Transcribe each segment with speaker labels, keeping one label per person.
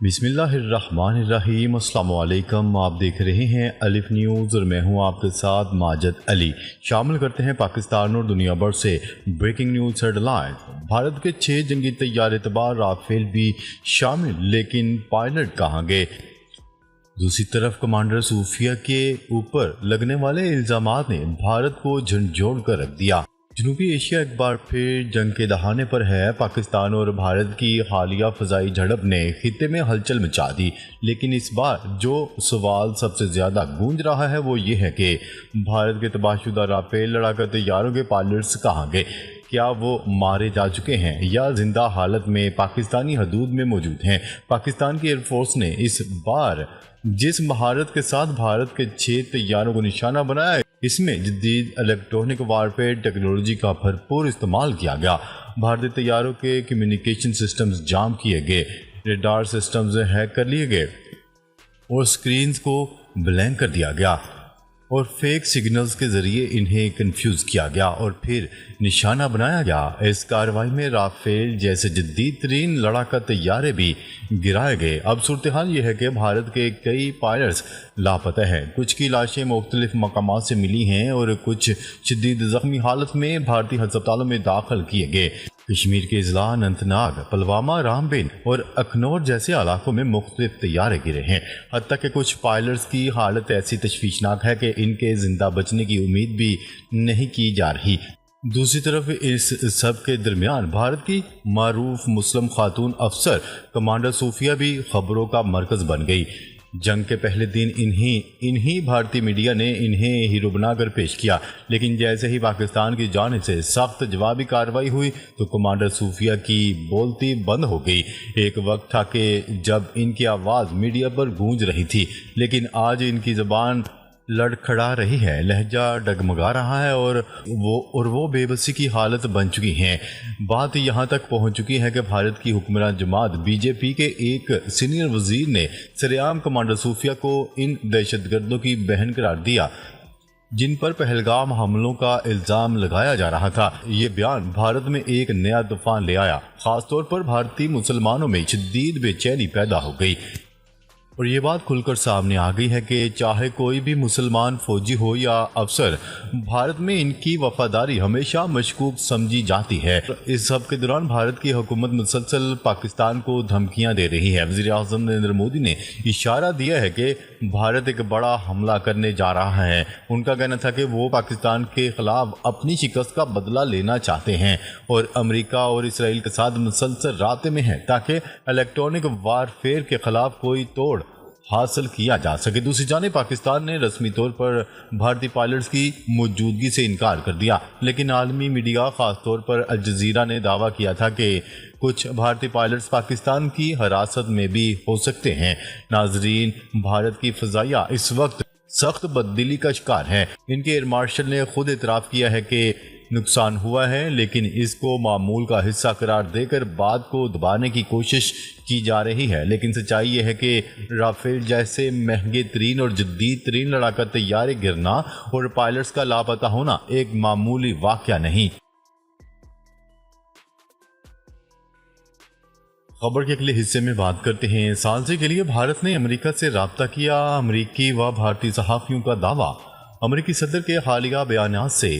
Speaker 1: بسم اللہ الرحمن الرحیم۔ السلام علیکم، آپ دیکھ رہے ہیں الف نیوز اور میں ہوں آپ کے ساتھ ماجد علی۔ شامل کرتے ہیں پاکستان اور دنیا بھر سے breaking news headlines. Bharat کے 6 جنگی طیارے تبار رافیل بھی شامل، لیکن پائلٹ کہاں گئے؟ دوسری طرف کمانڈر صوفیہ کے اوپر لگنے والے الزامات نے بھارت کو جھنجھوڑ کر رکھ دیا۔ جنوبی ایشیا ایک بار پھر جنگ کے دہانے پر ہے۔ پاکستان اور بھارت کی حالیہ فضائی جھڑپ نے خطے میں ہلچل مچا دی، لیکن اس بار جو سوال سب سے زیادہ گونج رہا ہے وہ یہ ہے کہ بھارت کے تباہ شدہ رافیل لڑاکا طیاروں کے پائلٹس کہاں گئے؟ کیا وہ مارے جا چکے ہیں یا زندہ حالت میں پاکستانی حدود میں موجود ہیں؟ پاکستان کی ایئر فورس نے اس بار جس مہارت کے ساتھ بھارت کے 6 طیاروں کو نشانہ بنایا، اس میں جدید الیکٹرونک وارفیئر ٹیکنالوجی کا بھرپور استعمال کیا گیا۔ بھارتی طیاروں کے کمیونیکیشن سسٹمز جام کیے گئے، ریڈار سسٹمز ہیک کر لیے گئے اور سکرینز کو بلینک کر دیا گیا اور فیک سگنلز کے ذریعے انہیں کنفیوز کیا گیا اور پھر نشانہ بنایا گیا۔ اس کارروائی میں رافیل جیسے جدید ترین لڑاکا طیارے بھی گرائے گئے۔ اب صورتحال یہ ہے کہ بھارت کے کئی پائلٹس لاپتہ ہیں۔ کچھ کی لاشیں مختلف مقامات سے ملی ہیں اور کچھ شدید زخمی حالت میں بھارتی ہسپتالوں میں داخل کیے گئے۔ کشمیر کے اضلاع اننت ناگ، پلوامہ، رامبن اور اخنور جیسے علاقوں میں مختلف طیارے گرے ہیں۔ حتیٰ کہ کچھ پائلٹس کی حالت ایسی تشویشناک ہے کہ ان کے زندہ بچنے کی امید بھی نہیں کی جا رہی۔ دوسری طرف اس سب کے درمیان بھارت کی معروف مسلم خاتون افسر کمانڈر صوفیہ بھی خبروں کا مرکز بن گئی۔ جنگ کے پہلے دن انہی بھارتی میڈیا نے انہیں ہیرو بنا کر پیش کیا، لیکن جیسے ہی پاکستان کی جانب سے سخت جوابی کارروائی ہوئی تو کمانڈر صوفیہ کی بولتی بند ہو گئی۔ ایک وقت تھا کہ جب ان کی آواز میڈیا پر گونج رہی تھی، لیکن آج ان کی زبان لڑکھڑا رہی ہے، لہجہ ڈگمگا رہا ہے اور وہ بے بسی کی حالت بن چکی ہیں۔ بات یہاں تک پہنچ چکی ہے کہ بھارت کی حکمران جماعت بی جے پی کے ایک سینئر وزیر نے سرعام کمانڈر صوفیہ کو ان دہشت گردوں کی بہن قرار دیا جن پر پہلگام حملوں کا الزام لگایا جا رہا تھا۔ یہ بیان بھارت میں ایک نیا طوفان لے آیا، خاص طور پر بھارتی مسلمانوں میں شدید بے چینی پیدا ہو گئی اور یہ بات کھل کر سامنے آ گئی ہے کہ چاہے کوئی بھی مسلمان فوجی ہو یا افسر، بھارت میں ان کی وفاداری ہمیشہ مشکوک سمجھی جاتی ہے۔ اس سب کے دوران بھارت کی حکومت مسلسل پاکستان کو دھمکیاں دے رہی ہے۔ وزیر اعظم نریندر مودی نے اشارہ دیا ہے کہ بھارت ایک بڑا حملہ کرنے جا رہا ہے۔ ان کا کہنا تھا کہ وہ پاکستان کے خلاف اپنی شکست کا بدلہ لینا چاہتے ہیں اور امریکہ اور اسرائیل کے ساتھ مسلسل رابطے میں ہیں تاکہ الیکٹرونک وارفیئر کے خلاف کوئی توڑ حاصل کیا جا سکے۔ دوسری جانب پاکستان نے رسمی طور پر بھارتی پائلٹس کی موجودگی سے انکار کر دیا، لیکن عالمی میڈیا خاص طور پر الجزیرہ نے دعویٰ کیا تھا کہ کچھ بھارتی پائلٹس پاکستان کی حراست میں بھی ہو سکتے ہیں۔ ناظرین، بھارت کی فضائیہ اس وقت سخت تبدیلی کا شکار ہے۔ ان کے ایئر مارشل نے خود اعتراف کیا ہے کہ نقصان ہوا ہے، لیکن اس کو معمول کا حصہ قرار دے کر بات کو دبانے کی کوشش کی جا رہی ہے۔ لیکن سچائی یہ ہے کہ رافیل جیسے مہنگے ترین اور جدید ترین لڑاکا طیارے گرنا اور پائلٹس کا لاپتہ ہونا ایک معمولی واقعہ نہیں۔ خبر کے اگلے حصے میں بات کرتے ہیں۔ ثالثی کے لیے بھارت نے امریکہ سے رابطہ کیا، امریکی و بھارتی صحافیوں کا دعویٰ۔ امریکی صدر کے حالیہ بیانات سے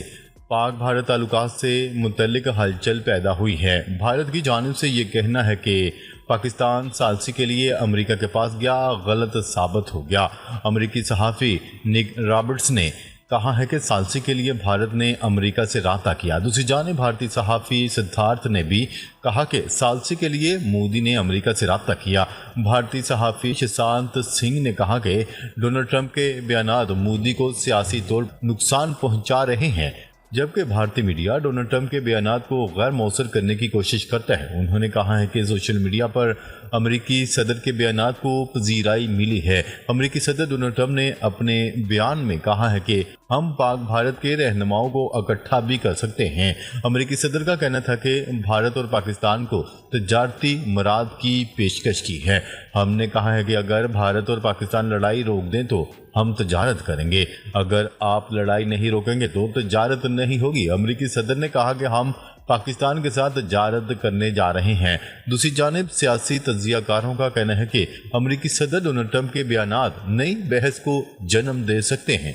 Speaker 1: پاک بھارت تعلقات سے متعلق ہلچل پیدا ہوئی ہے۔ بھارت کی جانب سے یہ کہنا ہے کہ پاکستان ثالثی کے لیے امریکہ کے پاس گیا غلط ثابت ہو گیا۔ امریکی صحافی نک رابرٹس نے کہا ہے کہ ثالثی کے لیے بھارت نے امریکہ سے رابطہ کیا۔ دوسری جانب بھارتی صحافی سدھارتھ نے بھی کہا کہ ثالثی کے لیے مودی نے امریکہ سے رابطہ کیا۔ بھارتی صحافی ششانت سنگھ نے کہا کہ ڈونلڈ ٹرمپ کے بیانات مودی کو سیاسی طور پر نقصان پہنچا رہے ہیں، جبکہ بھارتی میڈیا ڈونلڈ ٹرمپ کے بیانات کو غیر مؤثر کرنے کی کوشش کرتا ہے۔ انہوں نے کہا ہے کہ سوشل میڈیا پر امریکی صدر کے بیانات کو پذیرائی ملی ہے۔ امریکی صدر ڈونلڈ ٹرمپ نے اپنے بیان میں کہا ہے کہ ہم پاک بھارت کے رہنماؤں کو اکٹھا بھی کر سکتے ہیں۔ امریکی صدر کا کہنا تھا کہ بھارت اور پاکستان کو تجارتی مراد کی پیشکش کی ہے۔ ہم نے کہا ہے کہ اگر بھارت اور پاکستان لڑائی روک دیں تو ہم تجارت کریں گے، اگر آپ لڑائی نہیں روکیں گے تو تجارت نہیں ہوگی۔ امریکی صدر نے کہا کہ ہم پاکستان کے ساتھ تجارت کرنے جا رہے ہیں۔ دوسری جانب سیاسی تجزیہ کاروں کا کہنا ہے کہ امریکی صدر ڈونلڈ ٹرمپ کے بیانات نئی بحث کو جنم دے سکتے ہیں۔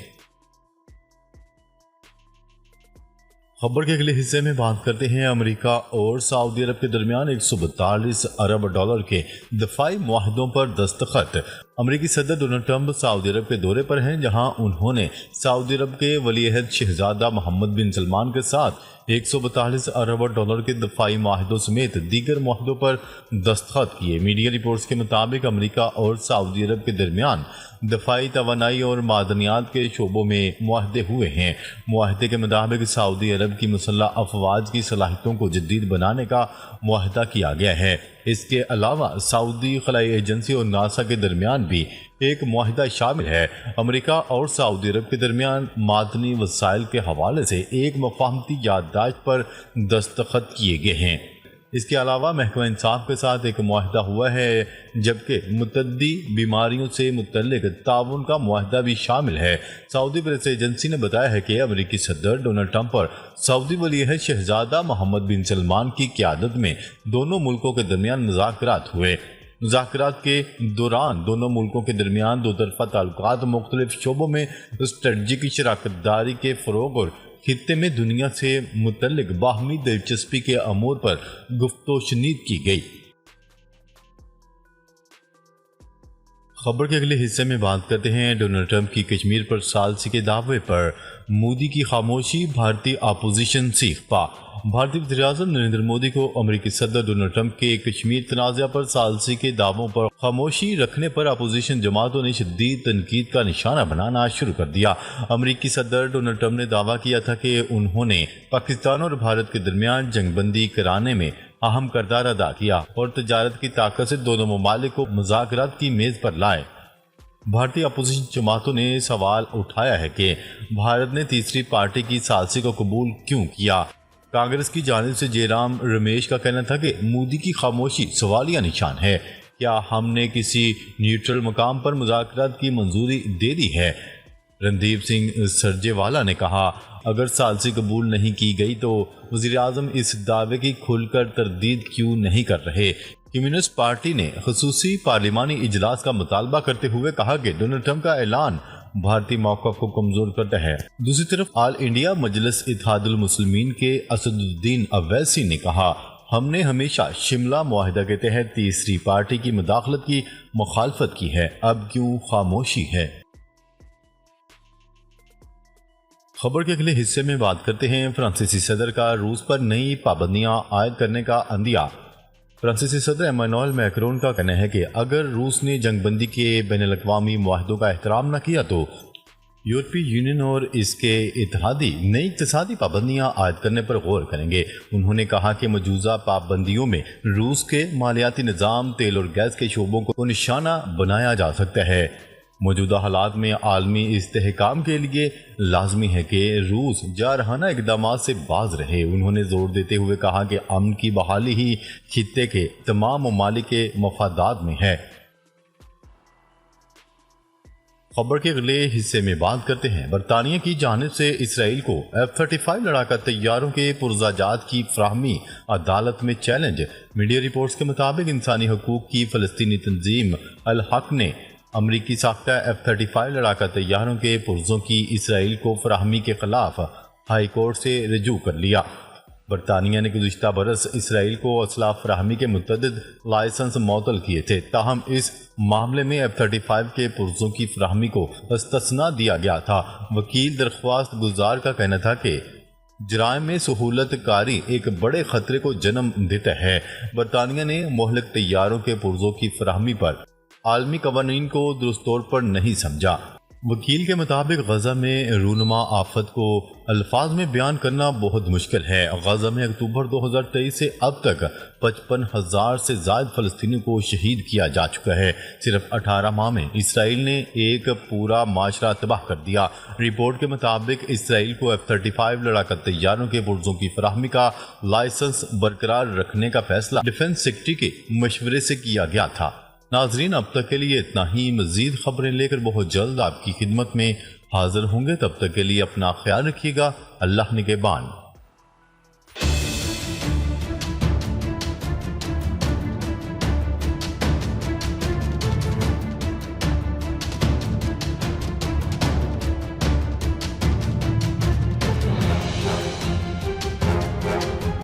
Speaker 1: خبر کے اگلے حصے میں بات کرتے ہیں امریکہ اور سعودی عرب کے درمیان 142 ارب ڈالر کے دفاعی معاہدوں پر دستخط۔ امریکی صدر ڈونلڈ ٹرمپ سعودی عرب کے دورے پر ہیں، جہاں انہوں نے سعودی عرب کے ولی عہد شہزادہ محمد بن سلمان کے ساتھ 142 ارب ڈالر کے دفاعی معاہدوں سمیت دیگر معاہدوں پر دستخط کیے۔ میڈیا رپورٹس کے مطابق امریکہ اور سعودی عرب کے درمیان دفاعی توانائی اور معدنیات کے شعبوں میں معاہدے ہوئے ہیں۔ معاہدے کے مطابق سعودی عرب کی مسلح افواج کی صلاحیتوں کو جدید بنانے کا معاہدہ کیا گیا ہے۔ اس کے علاوہ سعودی خلائی ایجنسی اور ناسا کے درمیان بھی ایک معاہدہ شامل ہے۔ امریکہ اور سعودی عرب کے درمیان معدنی وسائل کے حوالے سے ایک مفاہمتی یادداشت پر دستخط کیے گئے ہیں۔ اس کے علاوہ محکمہ انصاف کے ساتھ ایک معاہدہ ہوا ہے، جبکہ متعدی بیماریوں سے متعلق تعاون کا معاہدہ بھی شامل ہے۔ سعودی پریس ایجنسی نے بتایا ہے کہ امریکی صدر ڈونلڈ ٹرمپ اور سعودی ولی عہد شہزادہ محمد بن سلمان کی قیادت میں دونوں ملکوں کے درمیان مذاکرات ہوئے۔ مذاکرات کے دوران دونوں ملکوں کے درمیان دو طرفہ تعلقات، مختلف شعبوں میں اسٹریٹجک شراکت داری کے فروغ اور خطے میں دنیا سے متعلق باہمی دلچسپی کے امور پر گفت و شنید کی گئی۔ خبر کے اگلے حصے میں بات کرتے ہیں ڈونلڈ ٹرمپ کی کشمیر پر ثالثی کے دعوے پر مودی کی خاموشی، بھارتی اپوزیشن سیخ پا۔ بھارتی وزیر اعظم نریندر مودی کو امریکی صدر ڈونلڈ ٹرمپ کے کشمیر تنازع پر ثالثی کے دعووں پر خاموشی رکھنے پر اپوزیشن جماعتوں نے شدید تنقید کا نشانہ بنانا شروع کر دیا۔ امریکی صدر ڈونلڈ ٹرمپ نے دعویٰ کیا تھا کہ انہوں نے پاکستان اور بھارت کے درمیان جنگ بندی کرانے میں اہم کردار ادا کیا اور تجارت کی طاقت سے دونوں ممالک کو مذاکرات کی میز پر لائے۔ بھارتی اپوزیشن جماعتوں نے سوال اٹھایا ہے کہ بھارت نے تیسری پارٹی کی ثالثی کو قبول کیوں کیا۔ کانگریس کی جانب سے جے رام رمیش کا کہنا تھا کہ مودی کی خاموشی سوالیہ نشان ہے۔ کیا ہم نے کسی نیوٹرل مقام پر مذاکرات کی منظوری دے دی ہے؟ رندیپ سنگھ سرجیوالا نے کہا، اگر ثالثی قبول نہیں کی گئی تو وزیر اعظم اس دعوے کی کھل کر تردید کیوں نہیں کر رہے؟ کمیونسٹ پارٹی نے خصوصی پارلیمانی اجلاس کا مطالبہ کرتے ہوئے کہا کہ ڈونلڈ ٹرمپ کا اعلان بھارتی موقف کو کمزور کرتا ہے۔ دوسری طرف آل انڈیا مجلس اتحاد المسلمین کے اسد الدین اویسی نے کہا، ہم نے ہمیشہ شملہ معاہدہ کے تحت تیسری پارٹی کی مداخلت کی مخالفت کی ہے، اب کیوں خاموشی ہے؟ خبر کے اگلے حصے میں بات کرتے ہیں فرانسیسی صدر کا روس پر نئی پابندیاں عائد کرنے کا عندیہ۔ فرانسیسی صدر ایمانوئل میکرون کا کہنا ہے کہ اگر روس نے جنگ بندی کے بین الاقوامی معاہدوں کا احترام نہ کیا تو یورپی یونین اور اس کے اتحادی نئی اقتصادی پابندیاں عائد کرنے پر غور کریں گے۔ انہوں نے کہا کہ مجوزہ پابندیوں میں روس کے مالیاتی نظام، تیل اور گیس کے شعبوں کو نشانہ بنایا جا سکتا ہے۔ موجودہ حالات میں عالمی استحکام کے لیے لازمی ہے کہ روس جارحانہ اقدامات سے باز رہے۔ انہوں نے زور دیتے ہوئے کہا کہ امن کی بحالی ہی خطے کے تمام ممالک کے مفادات میں ہے۔ خبر کے اگلے حصے میں بات کرتے ہیں برطانیہ کی جانب سے اسرائیل کو F-35 لڑاکا طیاروں کے پرزہ جات کی فراہمی عدالت میں چیلنج۔ میڈیا رپورٹس کے مطابق انسانی حقوق کی فلسطینی تنظیم الحق نے امریکی ساختہ F-35 لڑاکا طیاروں کے پرزوں کی اسرائیل کو فراہمی کے خلاف ہائی کورٹ سے رجوع کر لیا۔ برطانیہ نے گزشتہ برس اسرائیل کو اسلحہ فراہمی کے متعدد لائسنس معطل کیے تھے، تاہم اس معاملے میں F-35 کے پرزوں کی فراہمی کو استثناء دیا گیا تھا۔ وکیل درخواست گزار کا کہنا تھا کہ جرائم میں سہولت کاری ایک بڑے خطرے کو جنم دیتا ہے۔ برطانیہ نے مہلک طیاروں کے پرزوں کی فراہمی پر عالمی قوانین کو درست طور پر نہیں سمجھا۔ وکیل کے مطابق غزہ میں رونما آفت کو الفاظ میں بیان کرنا بہت مشکل ہے۔ غزہ میں اکتوبر 2023 سے اب تک 55,000 سے زائد فلسطینیوں کو شہید کیا جا چکا ہے۔ صرف 18 ماہ میں اسرائیل نے ایک پورا معاشرہ تباہ کر دیا۔ رپورٹ کے مطابق اسرائیل کو F-35 لڑاکا طیاروں کے پرزوں کی فراہمی کا لائسنس برقرار رکھنے کا فیصلہ ڈیفنس سیکرٹری کے مشورے سے کیا گیا تھا۔ ناظرین، اب تک کے لیے اتنا ہی۔ مزید خبریں لے کر بہت جلد آپ کی خدمت میں حاضر ہوں گے۔ تب تک کے لیے اپنا خیال رکھیے گا۔ اللہ نگہبان۔